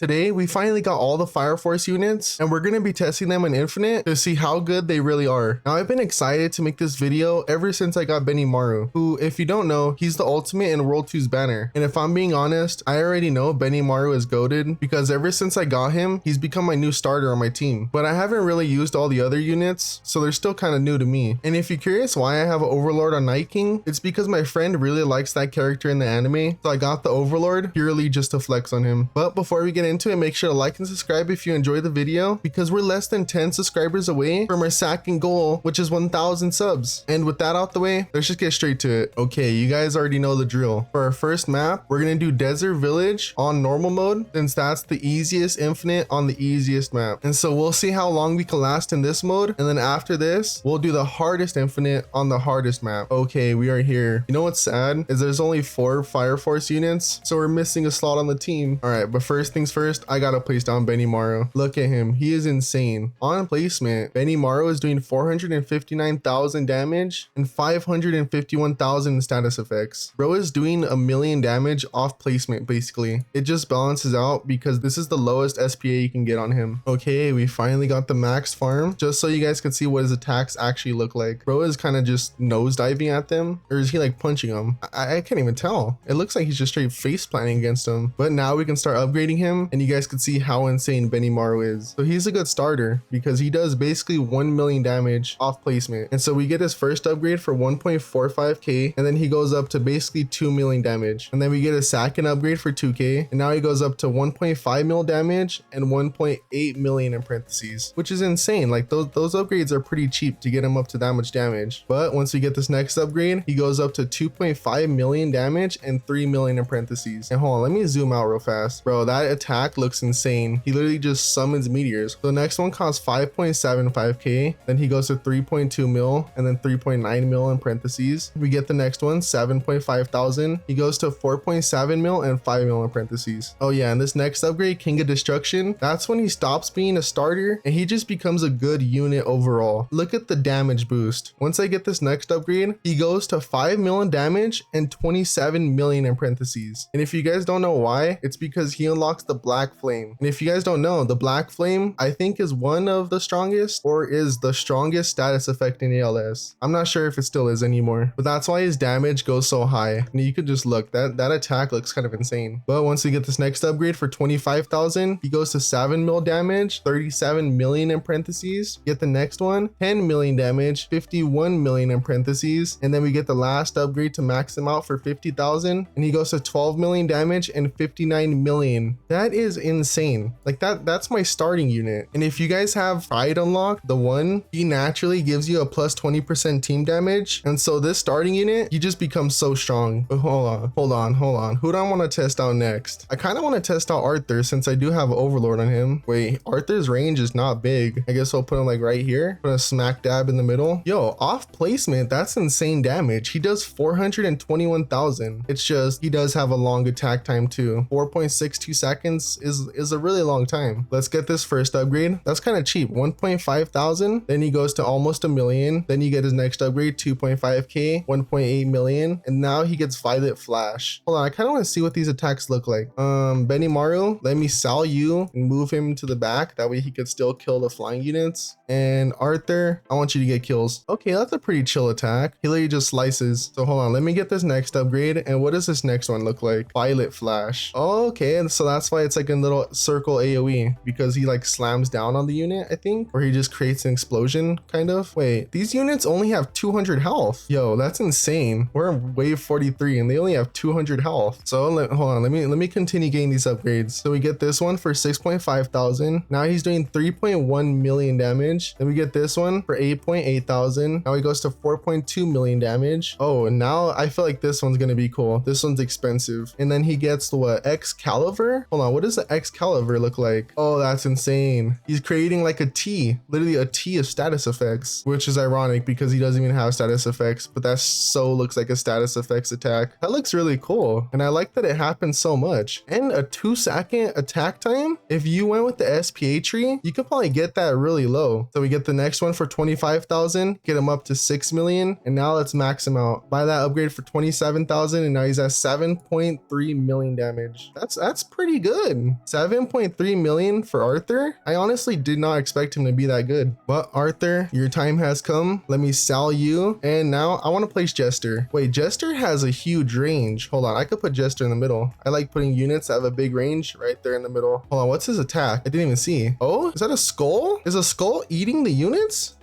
Today, we finally got all the Fire Force units, and we're going to be testing them in Infinite to see how good they really are. Now, I've been excited to make this video ever since I got Benimaru, who, if you don't know, he's the ultimate in World 2's banner. And if I'm being honest, I already know Benimaru is goated because ever since I got him, he's become my new starter on my team. But I haven't really used all the other units, so they're still kind of new to me. And if you're curious why I have an Overlord on Night King, it's because my friend really likes that character in the anime, so I got the Overlord purely just to flex on him. But before we get into it, make sure to like and subscribe if you enjoy the video, because we're less than 10 subscribers away from our second goal, which is 1,000 subs. And with that out the way, let's just get straight to it. Okay, you guys already know the drill. For our first map, we're gonna do Desert Village on normal mode, since that's the easiest Infinite on the easiest map. And so we'll see how long we can last in this mode, and then after this, we'll do the hardest Infinite on the hardest map. Okay, we are here. You know what's sad is there's only 4 Fire Force units, so we're missing a slot on the team. All right, but first things first, I gotta place down Benimaru. Look at him, he is insane. On placement, Benimaru is doing 459,000 damage and 551,000 in status effects. Bro is doing a million damage off placement basically. It just balances out because this is the lowest SPA you can get on him. Okay, we finally got the maxed farm, just so you guys can see what his attacks actually look like. Bro is kind of just nosediving at them, or is he like punching them? I can't even tell. It looks like he's just straight face planting against them. But now we can start upgrading him, and you guys can see how insane Benimaru is. So he's a good starter because he does basically 1 million damage off placement. And so we get his first upgrade for 1.45k, and then he goes up to basically 2 million damage. And then we get a second upgrade for 2k, and now he goes up to 1.5 mil damage and 1.8 million in parentheses, which is insane. Like those upgrades are pretty cheap to get him up to that much damage. But once we get this next upgrade, he goes up to 2.5 million damage and 3 million in parentheses. And hold on, let me zoom out real fast. Bro, that attack looks insane. He literally just summons meteors. So the next one costs 5.75k, then he goes to 3.2 mil and then 3.9 mil in parentheses. We get the next one, 7.5 thousand. He goes to 4.7 mil and 5 mil in parentheses. Oh yeah, and this next upgrade, King of Destruction, that's when he stops being a starter and he just becomes a good unit overall. Look at the damage boost. Once I get this next upgrade, he goes to 5 million damage and 27 million in parentheses. And if you guys don't know why, it's because he unlocks the Black Flame. And if you guys don't know, the Black Flame, I think is one of the strongest, or is the strongest status effect in ALS. I'm not sure if it still is anymore, but that's why his damage goes so high. And you could just look, that attack looks kind of insane. But once we get this next upgrade for 25,000, he goes to 7 mil damage, 37 million in parentheses. Get the next one, 10 million damage, 51 million in parentheses. And then we get the last upgrade to max him out for 50,000, and he goes to 12 million damage and 59 million. That is insane. Like that's my starting unit. And if you guys have Pride unlocked, the one, he naturally gives you a plus 20% team damage. And so this starting unit, you just become so strong. But hold on. Who do I want to test out next? I kind of want to test out Arthur since I do have Overlord on him. Wait, Arthur's range is not big. I guess I'll put him like right here. Put a smack dab in the middle. Yo, off placement, that's insane damage. He does 421,000. It's just, he does have a long attack time too. 4.62 seconds is a really long time. Let's get this first upgrade. That's kind of cheap. 1.5 thousand. Then he goes to almost a million. Then you get his next upgrade, 2.5k, 1.8 million. And now he gets Violet Flash. Hold on, I kind of want to see what these attacks look like. Benimaru, let me sell you and move him to the back. That way he could still kill the flying units. And Arthur, I want you to get kills. Okay, that's a pretty chill attack. He literally just slices. So hold on, let me get this next upgrade. And what does this next one look like? Violet Flash. Oh, okay, and so that's why it's like a little circle AoE, because he like slams down on the unit, I think, or he just creates an explosion kind of. Wait, these units only have 200 health. Yo, that's insane. We're in wave 43 and they only have 200 health. So hold on, let me continue getting these upgrades. So we get this one for 6.5 thousand. Now he's doing 3.1 million damage. Then we get this one for 8.8 thousand. Now he goes to 4.2 million damage. Oh, and now I feel like this one's gonna be cool. This one's expensive. And then he gets the what, Excalibur? Hold on, what does the Excalibur look like? Oh, that's insane. He's creating like a T, literally a T of status effects, which is ironic because he doesn't even have status effects, but that so looks like a status effects attack. That looks really cool. And I like that it happens so much. And a 2-second attack time. If you went with the SPA tree, you could probably get that really low. So we get the next one for 25,000, get him up to 6 million. And now let's max him out. Buy that upgrade for 27,000, and now he's at 7.3 million damage. That's pretty good. good. 7.3 million for Arthur. I honestly did not expect him to be that good. But Arthur, your time has come. Let me sell you. And now I want to place Jester. Wait, Jester has a huge range. Hold on, I could put Jester in the middle. I like putting units that have a big range right there in the middle. Hold on, what's his attack? I didn't even see. Oh, is that a skull? Is a skull eating the units?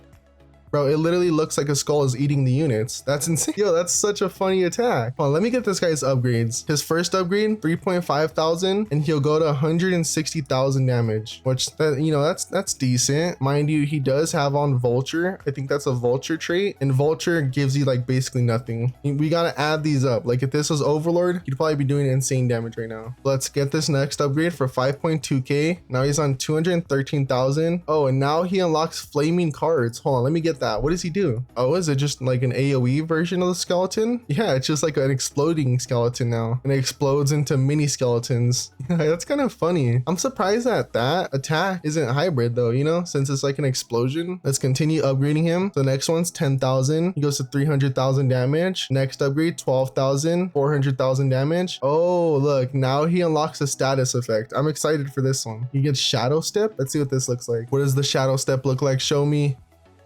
Bro, it literally looks like a skull is eating the units. That's insane. Yo, that's such a funny attack. Hold on, let me get this guy's upgrades. His first upgrade, 3.5 thousand, and he'll go to 160,000 damage, which that's decent. Mind you, he does have on Vulture. I think that's a Vulture trait, and Vulture gives you like basically nothing. We gotta add these up. Like if this was Overlord, he'd probably be doing insane damage right now. Let's get this next upgrade for 5.2k. Now he's on 213,000. Oh, and now he unlocks flaming cards. Hold on, let me get that. What does he do? Oh, is it just like an AoE version of the skeleton? Yeah, it's just like an exploding skeleton now, and it explodes into mini skeletons. That's kind of funny. I'm surprised that that attack isn't hybrid though, you know, since it's like an explosion. Let's continue upgrading him. The next one's 10,000. He goes to 300,000 damage. Next upgrade, 12,000, 400,000 damage. Oh, look, now he unlocks a status effect. I'm excited for this one. He gets Shadow Step. Let's see what this looks like. What does the Shadow Step look like? Show me.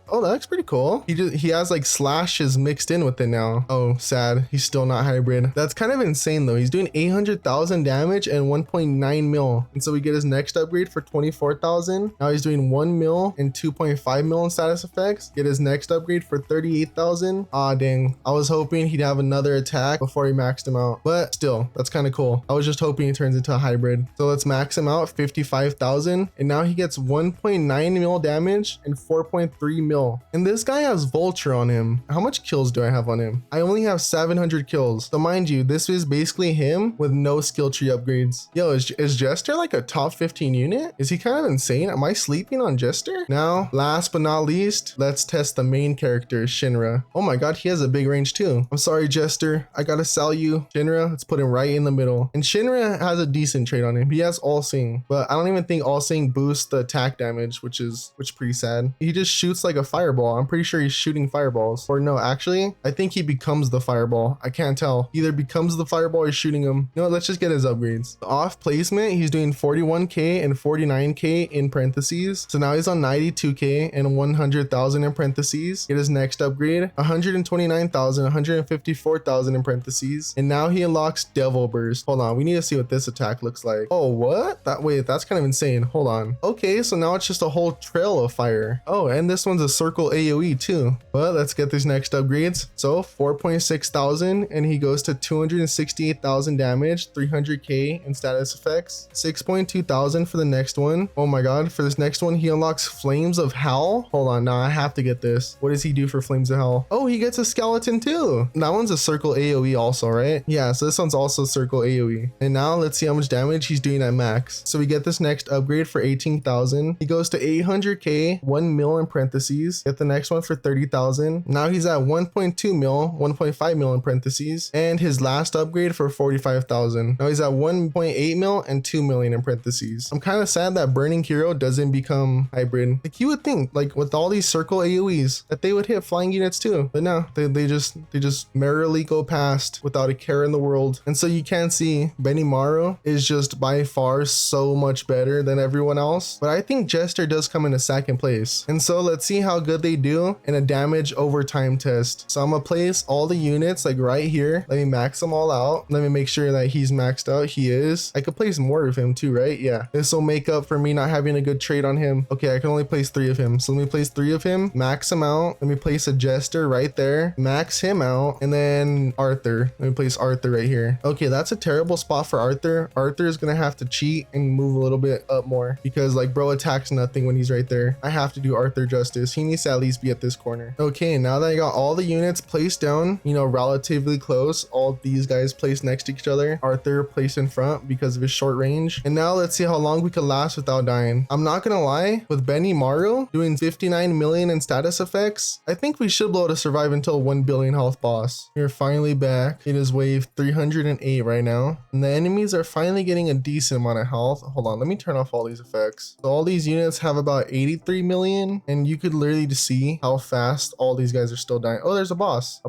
Oh, that looks pretty cool. He has like slashes mixed in with it now. Oh, sad. He's still not hybrid. That's kind of insane though. He's doing 800,000 damage and 1.9 mil. And so we get his next upgrade for 24,000. Now he's doing 1 mil and 2.5 mil in status effects. Get his next upgrade for 38,000. Ah, dang. I was hoping he'd have another attack before he maxed him out. But still, that's kind of cool. I was just hoping he turns into a hybrid. So let's max him out, 55,000. And now he gets 1.9 mil damage and 4.3 mil. And this guy has Vulture on him. How much kills do I have on him? I only have 700 kills. So mind you, this is basically him with no skill tree upgrades. Yo, is Jester like a top 15 unit? Is he kind of insane? Am I sleeping on Jester? Now, last but not least, let's test the main character, Shinra. Oh my god, he has a big range too. I'm sorry, Jester. I gotta sell you. Shinra, let's put him right in the middle. And Shinra has a decent trait on him. He has All Seeing, but I don't even think All Seeing boosts the attack damage, which is pretty sad. He just shoots like a fireball. I'm pretty sure he's shooting fireballs. Or no, actually, I think he becomes the fireball. I can't tell. Either becomes the fireball or he's shooting him. You know what, let's just get his upgrades. Off placement, he's doing 41k and 49k in parentheses. So now he's on 92k and 100,000 in parentheses. Get his next upgrade, 129,000, 154,000 in parentheses. And now he unlocks Devil Burst. Hold on, we need to see what this attack looks like. Oh, what? Wait, that's kind of insane. Hold on. Okay, so now it's just a whole trail of fire. Oh, and this one's a circle AoE too. But let's get these next upgrades. So 4.6 thousand, and he goes to 268,000 damage, 300k in status effects, 6.2 thousand for the next one. Oh my god, for this next one he unlocks Flames of Hell. Hold on, now I have to get this. What does he do for Flames of Hell? Oh, he gets a skeleton too. That one's a circle AoE also, right? Yeah, so this one's also circle AoE. And now let's see how much damage he's doing at max. So we get this next upgrade for 18,000. He goes to 800k, 1 mil in parentheses. Get the next one for 30,000. Now he's at 1.2 mil, 1.5 mil in parentheses, and his last upgrade for 45,000. Now he's at 1.8 mil and 2 million in parentheses. I'm kind of sad that Burning Hero doesn't become hybrid. Like you would think, like with all these circle AoEs, that they would hit flying units too, but no, they just merrily go past without a care in the world. And so you can see Benimaru is just by far so much better than everyone else. But I think Jester does come in a second place. And so let's see how good they do in a damage over time test. So I'm gonna place all the units like right here. Let me max them all out. Let me make sure that he's maxed out. He is. I could place more of him too, right? Yeah. This will make up for me not having a good trait on him. Okay, I can only place 3 of him. So let me place 3 of him, max him out. Let me place a Jester right there, max him out, and then Arthur. Let me place Arthur right here. Okay, that's a terrible spot for Arthur. Arthur is gonna have to cheat and move a little bit up more because like bro attacks nothing when he's right there. I have to do Arthur justice. He needs to at least be at this corner. Okay, now that I got all the units placed down, you know, relatively close, all these guys placed next to each other, Arthur placed in front because of his short range. And now let's see how long we could last without dying. I'm not gonna lie, with Benimaru doing 59 million in status effects, I think we should be able to survive until 1 billion health boss. We're finally back. It is wave 308 right now, and the enemies are finally getting a decent amount of health. Hold on, let me turn off all these effects. So all these units have about 83 million, and you could literally literally to see how fast all these guys are still dying. Oh, there's a boss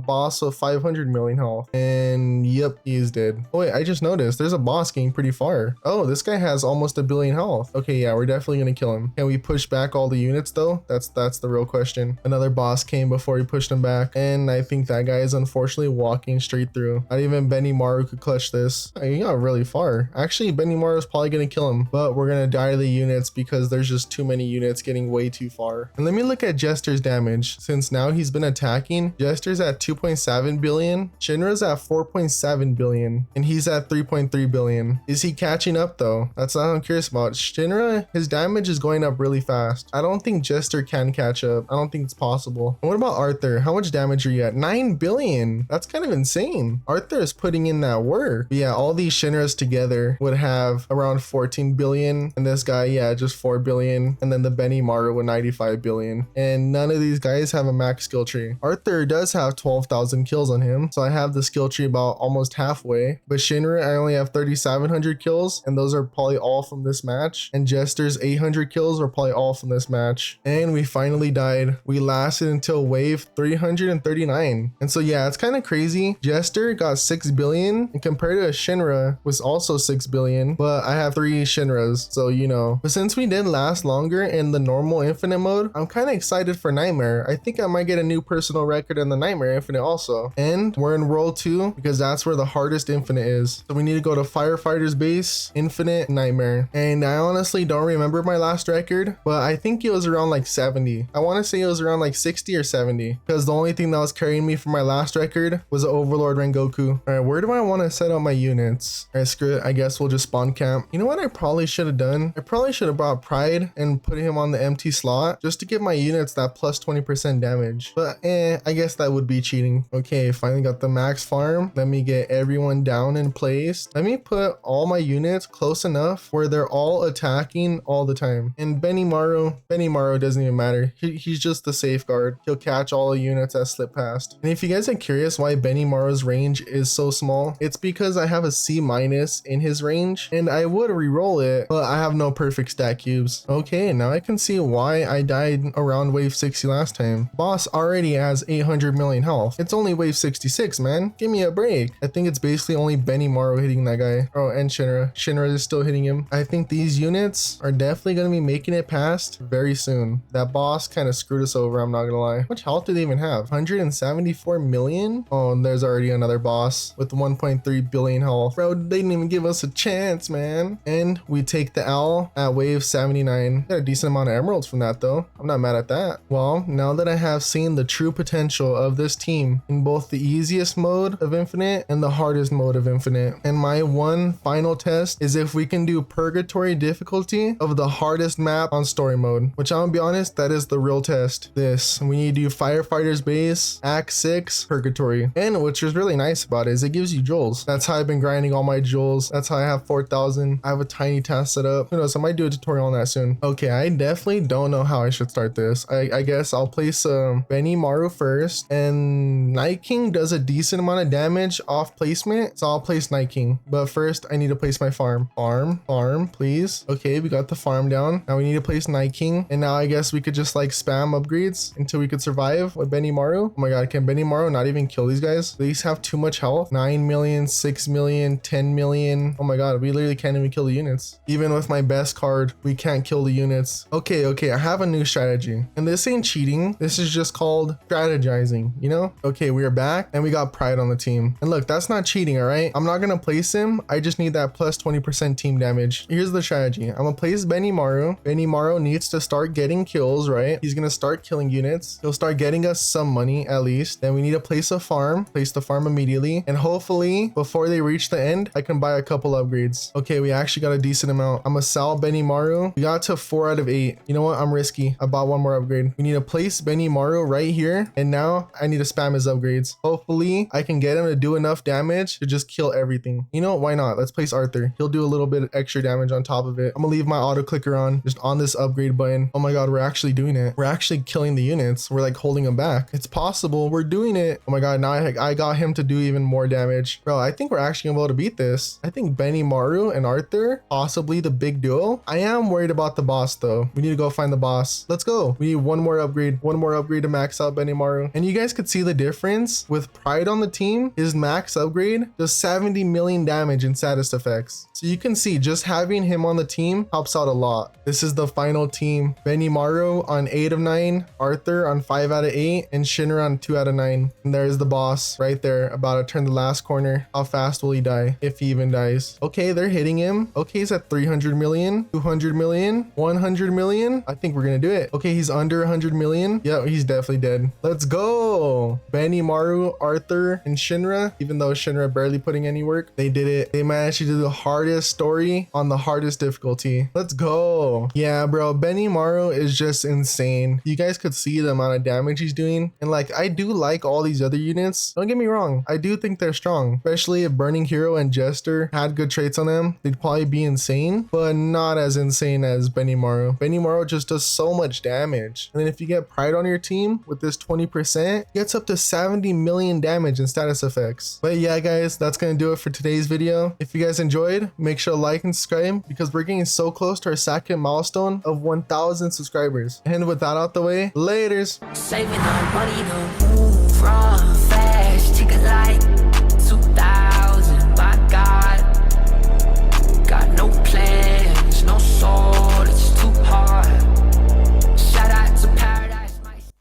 with 500 million health, and yep, he is dead. Oh wait, I just noticed there's a boss getting pretty far. Oh, this guy has almost 1 billion health. Okay, yeah, we're definitely gonna kill him. Can we push back all the units though? That's the real question. Another boss came before we pushed him back, and I think that guy is unfortunately walking straight through. Not even Benimaru could clutch this. He got really far. Actually, Benimaru is probably gonna kill him, but we're gonna die to the units because there's just too many units getting way too far. And let me look at Jester's damage. Since now he's been attacking, Jester's at 2.7 billion, Shinra's at 4.7 billion, and he's at 3.3 billion. Is he catching up though? That's what I'm curious about. Shinra, his damage is going up really fast. I don't think Jester can catch up. I don't think it's possible. And what about Arthur? How much damage are you at? 9 billion. That's kind of insane. Arthur is putting in that work. But yeah, all these Shinras together would have around 14 billion, and this guy, yeah, just 4 billion, and then the Benimaru with 95 billion. And none of these guys have a max skill tree. Arthur does have 12,000 kills on him, so I have the skill tree about almost halfway. But Shinra, I only have 3,700 kills, and those are probably all from this match. And Jester's 800 kills are probably all from this match. And we finally died. We lasted until wave 339. And so yeah, it's kind of crazy. Jester got 6 billion, and compared to a Shinra was also 6 billion, but I have 3 Shinras, so you know. But since we did last longer in the normal infinite mode, I'm kind of excited for Nightmare. I think I might get a new personal record in the Nightmare infinite also. And we're in world 2 because that's where the hardest infinite is. So we need to go to Firefighter's base, infinite, Nightmare. And I honestly don't remember my last record, but I think it was around like 70. I want to say it was around like 60 or 70, because the only thing that was carrying me for my last record was Overlord Rengoku. All right, where do I want to set up my units? All right, screw it. I guess we'll just spawn camp. You know what I probably should have done? I probably should have brought Pride and put him on the empty slot just to give my units that plus 20% damage. But I guess that would be cheating. Okay, finally got the max farm. Let me get everyone down in place. Let me put all my units close enough where they're all attacking all the time. And Benimaru doesn't even matter. He's just the safeguard. He'll catch all the units that slip past. And if you guys are curious why Benimaru's range is so small, it's because I have a C- in his range, and I would re-roll it, but I have no perfect stat cubes. Okay, now I can see why I died around wave 60 last time. Boss already has 800 million health. It's only wave 66, man. Give me a break. I think it's basically only Benimaru hitting that guy. Oh, and Shinra. Shinra is still hitting him. I think these units are definitely going to be making it past very soon. That boss kind of screwed us over, I'm not gonna lie. How much health do they even have? 174 million? Oh, and there's already another boss with 1.3 billion health. Bro, they didn't even give us a chance, man. And we take the L at wave 79. Got a decent amount of emeralds from that though. I'm not mad at that. Well, now that I have seen the true potential of this team in both the easiest mode of Infinite and the hardest mode of Infinite, and my one final test is if we can do Purgatory difficulty of the hardest map on story mode, which I'm gonna be honest, that is the real test. This, we need to do Firefighter's base, Act 6, Purgatory. And which is really nice about it is it gives you jewels. That's how I've been grinding all my jewels. That's how I have 4,000. I have a tiny task set up. Who knows, I might do a tutorial on that soon. Okay, I definitely don't know how I should start this. I guess I'll place Benimaru first, and Night King does a decent amount of damage off placement, so I'll place Night King. But first, I need to place my farm. Farm, please. Okay, we got the farm down. Now we need to place Night King, and now I guess we could just like spam upgrades until we could survive with Benimaru. Oh my god, can Benimaru not even kill these guys? These have too much health. 9 million, 6 million, 10 million. Oh my god, we literally can't even kill the units. Even with my best card, we can't kill the units. Okay, I have a new strategy. And this ain't cheating. This is just called strategizing, you know? Okay, we are back, and we got Pride on the team. And look, that's not cheating, all right? I'm not gonna place him. I just need that plus 20% team damage. Here's the strategy. I'm gonna place Benimaru. Benimaru needs to start getting kills, right? He's gonna start killing units. He'll start getting us some money at least. Then we need to place a farm. Place the farm immediately. And hopefully, before they reach the end, I can buy a couple upgrades. Okay, we actually got a decent amount. I'm gonna sell Benimaru. We got to 4 out of 8. You know what? I'm risky. I bought one more upgrade. We need to place Benimaru right here. And now I need to spam his upgrades. Hopefully, I can get him to do enough damage to just kill everything. You know, why not? Let's place Arthur. He'll do a little bit of extra damage on top of it. I'm gonna leave my auto clicker on, just on this upgrade button. Oh my god, we're actually doing it. We're actually killing the units. We're like holding them back. It's possible. We're doing it. Oh my god, now I got him to do even more damage. Bro, I think we're actually gonna be able to beat this. I think Benimaru and Arthur, possibly the big duo. I am worried about the boss though. We need to go find the boss. Let's go. We need one more upgrade to max out Benimaru. And you guys could see the difference with Pride on the team. His max upgrade does 70 million damage in status effects. So you can see just having him on the team helps out a lot. This is the final team. Benimaru on 8 of 9, Arthur on 5 out of 8, and Shinra on 2 out of 9. And there's the boss right there, about to turn the last corner. How fast will he die, if he even dies? Okay, they're hitting him. Okay, he's at 300 million, 200 million, 100 million. I think we're gonna do it. Okay, he's under 100 million. Yeah, he's definitely dead. Let's go. Benimaru, Arthur, and Shinra. Even though Shinra barely putting any work, they did it. They managed to do the hardest story on the hardest difficulty. Let's go. Yeah, bro, Benimaru is just insane. You guys could see the amount of damage he's doing. And like, I do like all these other units. Don't get me wrong. I do think they're strong, especially if Burning Hero and Jester had good traits on them. They'd probably be insane, but not as insane as Benimaru. Benimaru just does so much damage. And then if you get Pride on your team with this 20%, it gets up to 70 million damage in status effects. But yeah, guys, that's gonna do it for today's video. If you guys enjoyed, make sure to like and subscribe because we're getting so close to our second milestone of 1,000 subscribers. And with that out the way, laters. Saving our money to move, run fast, take a light.